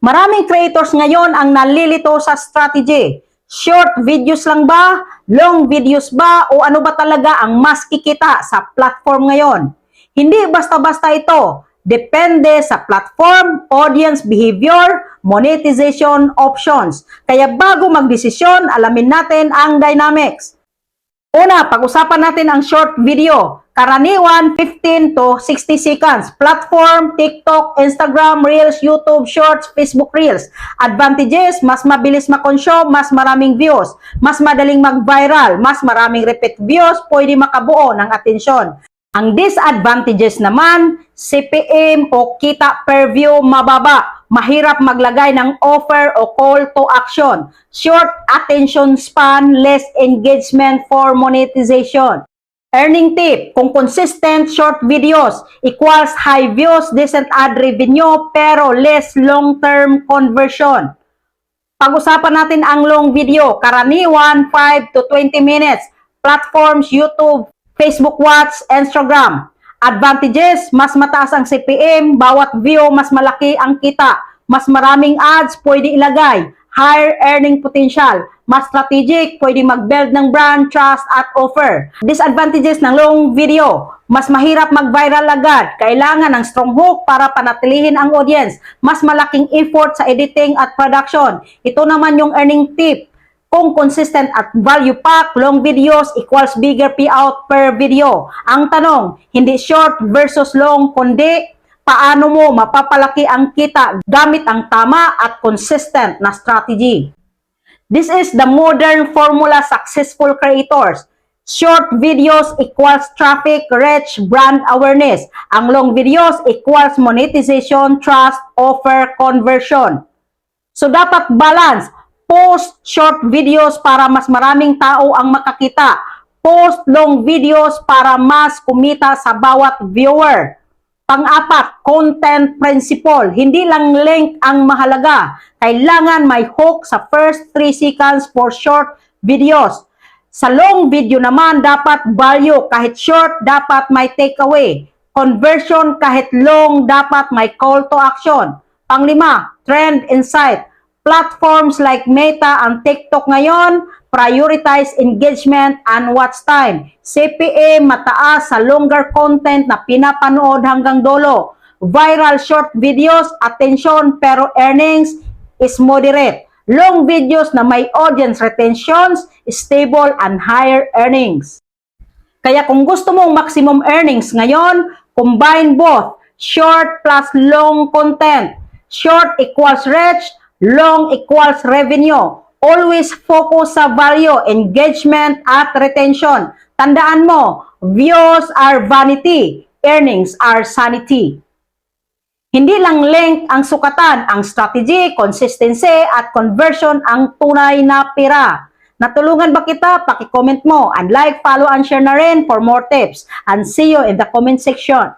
Maraming creators ngayon ang nalilito sa strategy. Short videos lang ba? Long videos ba? O ano ba talaga ang mas kikita sa platform ngayon? Hindi basta-basta ito. Depende sa platform, audience behavior, monetization options. Kaya bago magdesisyon, alamin natin ang dynamics. Una, pag-usapan natin ang short video. Karaniwan, 15 to 60 seconds. Platform, TikTok, Instagram, Reels, YouTube, Shorts, Facebook Reels. Advantages, mas mabilis makonsume, mas maraming views. Mas madaling mag-viral, mas maraming repeat views, pwede makabuo ng atensyon. Ang disadvantages naman, CPM o kita per view mababa. Mahirap maglagay ng offer o call to action. Short attention span, less engagement for monetization. Earning tip, kung consistent short videos equals high views, decent ad revenue, pero less long-term conversion. Pag-usapan natin ang long video, karaniwan 5 to 20 minutes. Platforms, YouTube, Facebook Watch, Instagram. Advantages, mas mataas ang CPM, bawat view mas malaki ang kita, mas maraming ads pwede ilagay, higher earning potential, mas strategic, pwede mag-build ng brand, trust at offer. Disadvantages ng long video, mas mahirap mag-viral agad, kailangan ng strong hook para panatilihin ang audience, mas malaking effort sa editing at production. Ito naman yung earning tip. Kung consistent at value pack, long videos equals bigger payout per video. Ang tanong, hindi short versus long, kundi paano mo mapapalaki ang kita gamit ang tama at consistent na strategy. This is the modern formula successful creators. Short videos equals traffic, reach, brand awareness. Ang long videos equals monetization, trust, offer, conversion. So dapat balance. Post short videos para mas maraming tao ang makakita. Post long videos para mas kumita sa bawat viewer. Pang-apat, content principle. Hindi lang link ang mahalaga. Kailangan may hook sa first 3 seconds for short videos. Sa long video naman, dapat value. Kahit short, dapat may takeaway. Conversion, kahit long, dapat may call to action. Pang-lima, trend insight. Platforms like Meta and TikTok ngayon, prioritize engagement and watch time. CPM mataas sa longer content na pinapanood hanggang dulo. Viral short videos, attention pero earnings is moderate. Long videos na may audience retentions, stable and higher earnings. Kaya kung gusto mong maximum earnings ngayon, combine both short plus long content. Short equals reach, long equals revenue. Always focus sa value, engagement, at retention. Tandaan mo, views are vanity, earnings are sanity. Hindi lang link ang sukatan, ang strategy, consistency, at conversion ang tunay na pera. Natulungan ba kita? Paki-comment mo and like, follow, and share na rin for more tips. And see you in the comment section.